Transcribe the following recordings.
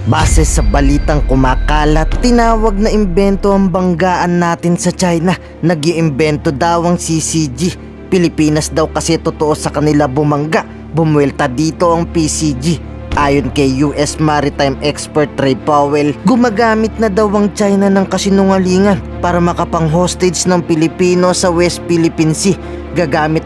Base sa balitang kumakalat, tinawag na imbento ang banggaan natin sa China. Nag-iimbento daw ang CCG. Pilipinas daw kasi totoo sa kanila bumangga. Bumuelta dito ang PCG. Ayon kay US Maritime expert Ray Powell, gumagamit na daw ang China ng kasinungalingan para makapang-hostage ng Pilipino sa West Philippine Sea. Gagamit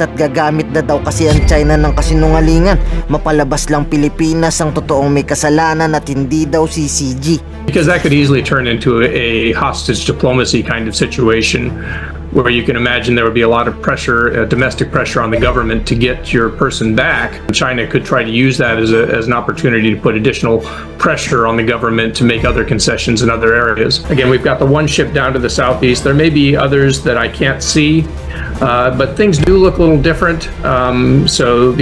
na daw kasi ang China ng kasinungalingan. Mapalabas lang Pilipinas ang totoong may kasalanan at hindi daw CCG. Because that could easily turn into a hostage diplomacy kind of situation where you can imagine there would be a lot of pressure, domestic pressure on the government to get your person back. China could try to use that as an opportunity to put additional pressure on the government to make other concessions in other areas. Again, we've got the one ship down to the southeast. There may be others that I can't see, but things do look a little different. So,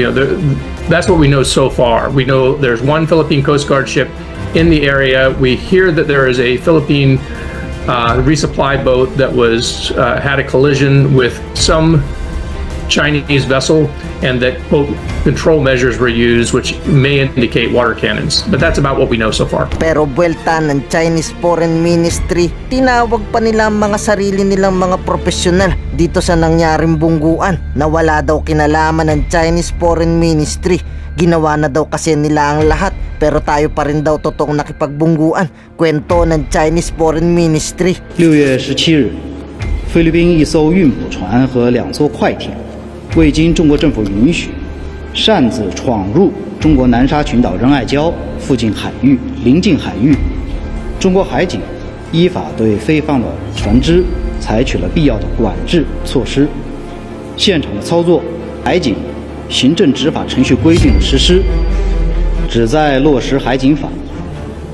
that's what we know so far. We know there's one Philippine Coast Guard ship in the area. We hear that there is a Philippine resupply boat that was had a collision with some Chinese vessel, and that quote control measures were used which may indicate water cannons, but that's about what we know so far. Pero buwelta ng Chinese Foreign Ministry, tinawag pa nila ang mga sarili nilang mga profesional dito sa nangyaring bungguan na wala daw kinalaman ng Chinese Foreign Ministry. Ginawa na daw kasi nila ang lahat, pero tayo pa rin daw totoong nakipagbungguan. Kwento ng Chinese Foreign Ministry. 6月17日，菲律宾一艘运补船和2艘快艇，未经中国政府允许，擅自闯入中国南沙群岛仁爱礁附近海域邻近海域。中国海警依法对非法的船只采取了必要的管制措施。现场的操作，海警行政执法程序规定的实施，旨在落实海警法。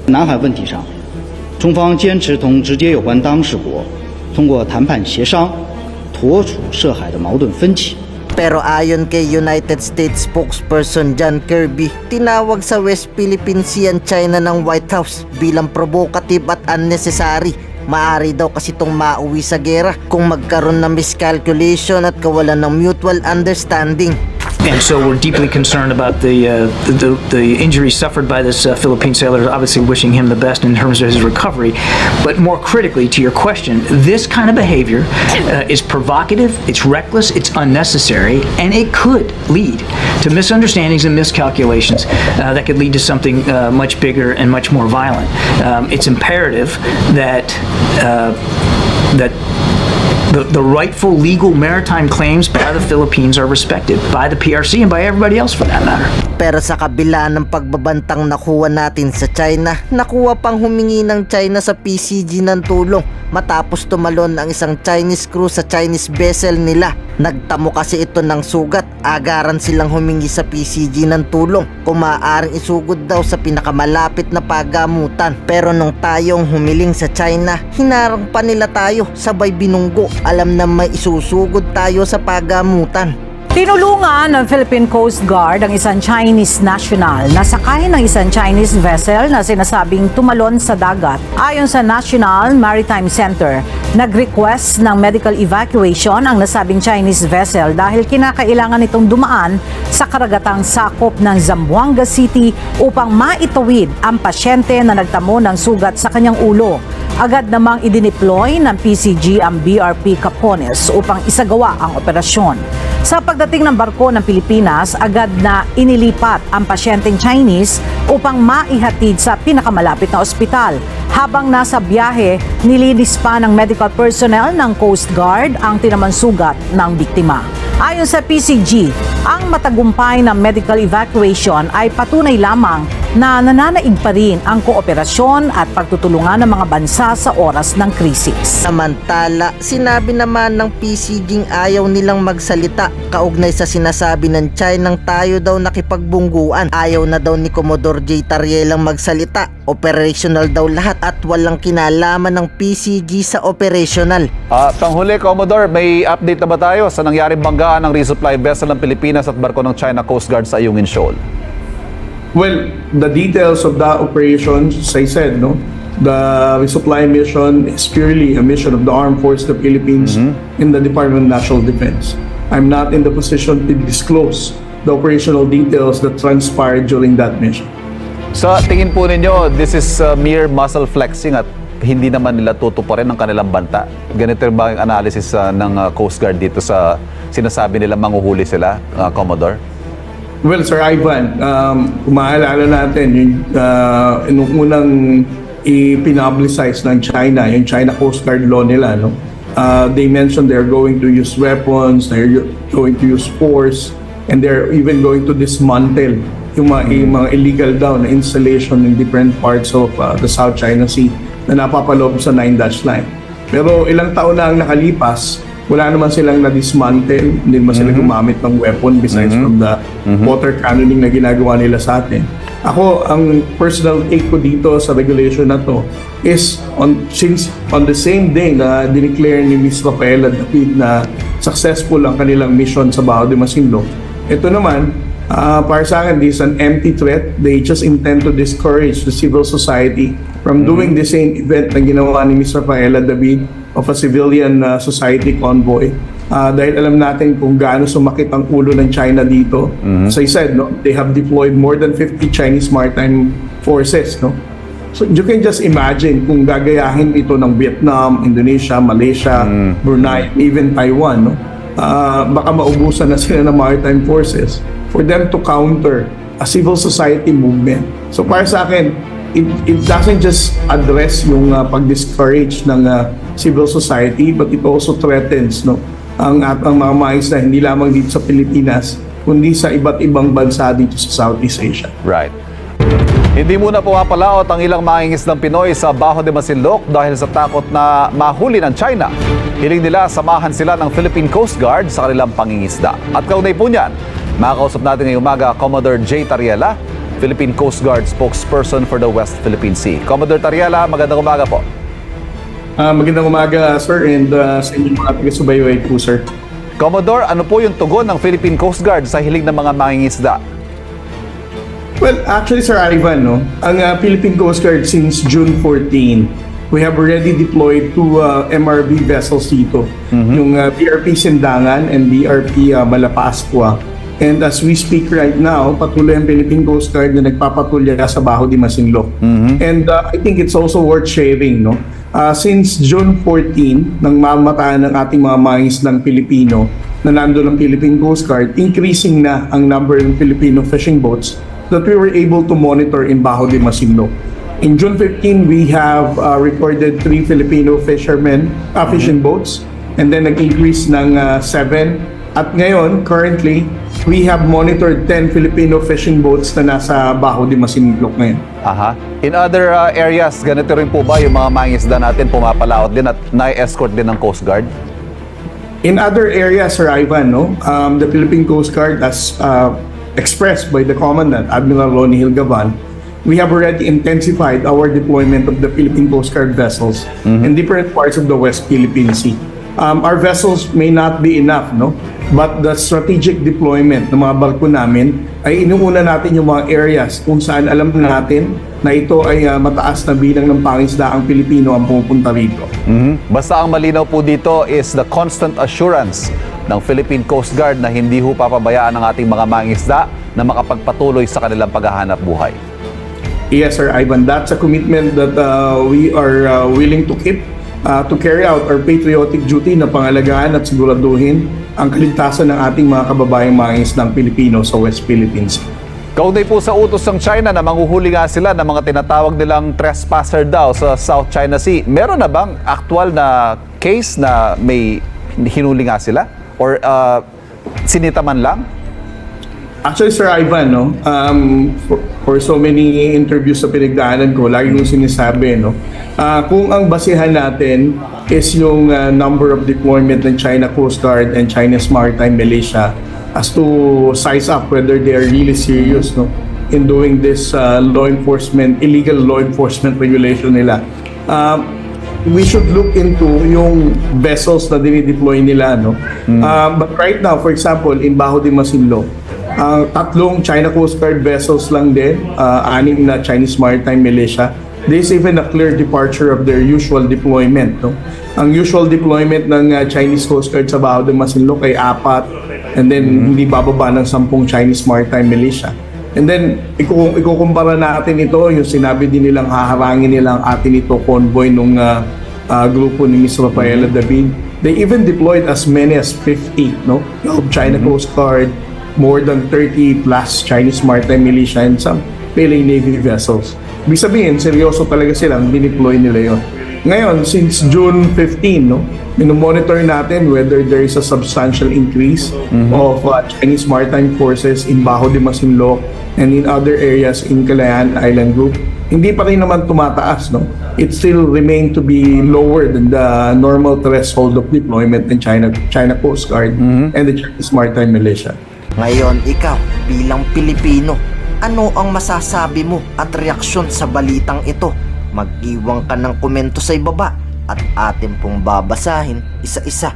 南海问题上，中方坚持同直接有关当事国通过谈判协商，妥处涉海的矛盾分歧。 Pero ayon kay United States spokesperson John Kirby, tinawag sa West Philippine Sea ang China ng White House bilang provocative at unnecessary. Maari daw kasi itong mauwi sa gera kung magkaroon ng miscalculation at kawalan ng mutual understanding. And so we're deeply concerned about the injuries suffered by this Philippine sailor, obviously wishing him the best in terms of his recovery. But more critically, to your question, this kind of behavior is provocative, it's reckless, it's unnecessary, and it could lead to misunderstandings and miscalculations that could lead to something much bigger and much more violent. It's imperative that the rightful legal maritime claims by the Philippines are respected by the PRC and by everybody else for that matter. Pero sa kabila ng pagbabantang nakuha natin sa China, nakuha pang humingi ng China sa PCG ng tulong matapos tumalon ang isang Chinese crew sa Chinese vessel nila. Nagtamo kasi ito ng sugat, agaran silang humingi sa PCG ng tulong kung maaaring isugod daw sa pinakamalapit na pagamutan. Pero nung tayong humiling sa China, hinarang pa nila tayo, sabay binunggo. Alam na may isusugod tayo sa pagamutan. Tinulungan ng Philippine Coast Guard ang isang Chinese national na sakay ng isang Chinese vessel na sinasabing tumalon sa dagat. Ayon sa National Maritime Center, nag-request ng medical evacuation ang nasabing Chinese vessel dahil kinakailangan itong dumaan sa karagatang sakop ng Zamboanga City upang maitawid ang pasyente na nagtamo ng sugat sa kanyang ulo. Agad namang idineploy ng PCG ang BRP Capones upang isagawa ang operasyon. Sa pagdating ng barko ng Pilipinas, agad na inilipat ang pasyenteng Chinese upang maihatid sa pinakamalapit na ospital. Habang nasa biyahe, nilinis pa ng medical personnel ng Coast Guard ang tinamang sugat ng biktima. Ayon sa PCG, ang matagumpay ng medical evacuation ay patunay lamang na nananaig pa rin ang kooperasyon at pagtutulungan ng mga bansa sa oras ng krisis. Samantala, sinabi naman ng PCG ayaw nilang magsalita kaugnay sa sinasabi ng China tayo daw nakipagbungguan. Ayaw na daw ni Commodore J. Tarrielang magsalita. Operational daw lahat at walang kinalaman ng PCG sa operational. Panghuli, Commodore, may update na ba tayo sa nangyaring banggaan ng resupply vessel ng Pilipinas at barko ng China Coast Guard sa Ayungin Shoal? Well, the details of that operation, as I said, the resupply mission is purely a mission of the Armed Forces of the Philippines in the Department of National Defense. I'm not in the position to disclose the operational details that transpired during that mission. Sa tingin po ninyo, this is mere muscle flexing at hindi naman nila tutuparin ang kanilang banta? Ganito ba yung analysis ng Coast Guard dito sa sinasabi nila manguhuli sila, Commodore? Well, Sir Ivan, kung maalala natin, yung unang i-publicize ng China, yung China Coast Guard law nila, no? They mentioned they're going to use weapons, they're going to use force, and they're even going to dismantle yung mga illegal daw na installation in different parts of the South China Sea na napapaloob sa 9-dash line. Pero ilang taon na ang nakalipas, wala naman silang na-dismantle, hindi naman sila gumamit ng weapon besides from the water cannoning na ginagawa nila sa atin. Ako, ang personal take ko dito sa regulation na to is since on the same day na dineclare ni Ms. Rafaela David na successful ang kanilang mission sa Baho de Masinloc, ito naman, para sa akin, this is an empty threat. They just intend to discourage the civil society from doing the same event na ginawa ni Ms. Rafaela David of a civilian society convoy. Dahil alam natin kung gaano sumakit ang ulo ng China dito. As I said, no, they have deployed more than 50 Chinese maritime forces. No? So you can just imagine kung gagayahin ito ng Vietnam, Indonesia, Malaysia, Brunei, even Taiwan. No? Baka maubusan na sila ng maritime forces for them to counter a civil society movement. So para sa akin, it doesn't just address yung pag-discourage ng civil society, but it also threatens ang mga maisda hindi lamang dito sa Pilipinas, kundi sa iba't ibang bansa dito sa Southeast Asia. Right. Hindi muna pumapalaot ang ilang mangingisdang Pinoy sa Baho de Masinloc dahil sa takot na mahuli ng China. Hiling nila samahan sila ng Philippine Coast Guard sa kanilang pangingisda. At kaunay po niyan, makakausap natin ngayong umaga Commodore J. Tariela, Philippine Coast Guard spokesperson for the West Philippine Sea. Commodore Tariela, magandang umaga po. Magandang umaga, sir, and sa inyong mga taga-subaybay po, sir. Commodore, ano po yung tugon ng Philippine Coast Guard sa hiling ng mga mangingisda? Well, actually, Sir Ivan, no, ang Philippine Coast Guard since June 14, we have already deployed 2 MRV vessels dito. Yung BRP Sindangan and BRP Malapascua. And as we speak right now, patuloy ang Philippine Coast Guard na nagpapatulya sa Baho de Masinloc. And I think it's also worth sharing, no? Since June 14, nang mamataan ng ating mga mangingisdang Pilipino na nandun ang Philippine Coast Guard, increasing na ang number ng Filipino fishing boats that we were able to monitor in Baho de Masinloc. In June 15, we have recorded 3 Filipino fishermen, fishing boats, and then nag-increase ng 7. At ngayon, currently, we have monitored 10 Filipino fishing boats na nasa Baho de Masinloc ngayon. Aha. In other areas, ganito rin po ba yung mga mangingisda natin pumapalaot din at na-escort din ng Coast Guard? In other areas, Sir Ivan, no, the Philippine Coast Guard, as expressed by the Commandant, Admiral Ronnie Hilgavan, we have already intensified our deployment of the Philippine Coast Guard vessels in different parts of the West Philippine Sea. Our vessels may not be enough, no? But the strategic deployment ng mga barko namin ay inuuna natin yung mga areas kung saan alam natin na ito ay mataas na bilang ng pangisdaang Pilipino ang pupunta rito. Basta ang malinaw po dito is the constant assurance ng Philippine Coast Guard na hindi ho papabayaan ang ating mga mangingisda na makapagpatuloy sa kanilang paghahanap buhay. Yes, Sir Ivan, that's a commitment that we are willing to keep to carry out our patriotic duty na pangalagaan at siguraduhin ang kaligtasan ng ating mga kababayang mangingisdang Pilipino sa West Philippines. Kaugnay po sa utos ng China na manghuhuli nga sila ng mga tinatawag nilang trespasser daw sa South China Sea. Meron na bang actual na case na may hinuli nga sila? Or sinita man lang? Actually, Sir Ivan, no, for so many interviews sa pinagdaanan ko, lagi kong sinasabi, no, kung ang basihan natin is yung number of deployment ng China Coast Guard and China's Maritime Militia as to size up whether they are really serious, no, in doing this illegal law enforcement regulation nila. We should look into yung vessels na dinideploy nila, no. But right now, for example, in Baho de Masinloc, 3 China Coast Guard vessels lang din, 6 na Chinese Maritime Militia. There's even a clear departure of their usual deployment. No? Ang usual deployment ng Chinese Coast Guard sa Baho de Masinloc ay 4, and then hindi bababa ng 10 Chinese Maritime Militia. And then, ikukumpara natin ito, yung sinabi din nilang haharangin nilang atin ito convoy nung grupo ni Ms. Rafaela David. They even deployed as many as 50, no? Of China Coast Guard, more than 30 plus Chinese maritime militia and some Philippine Navy vessels. Ibig sabihin, seryoso talaga silang dineploy nila yon. Ngayon, since June 15, no, monitor natin whether there is a substantial increase of Chinese maritime forces in Bajo de Masinloc and in other areas in Calayan Island Group. Hindi pa rin naman tumataas, no? It still remain to be lower than the normal threshold of deployment in China Coast Guard and the Chinese Maritime Militia. Ngayon, ikaw, bilang Pilipino, ano ang masasabi mo at reaksyon sa balitang ito? Mag-iwan ka ng komento sa ibaba at atin pong babasahin isa-isa.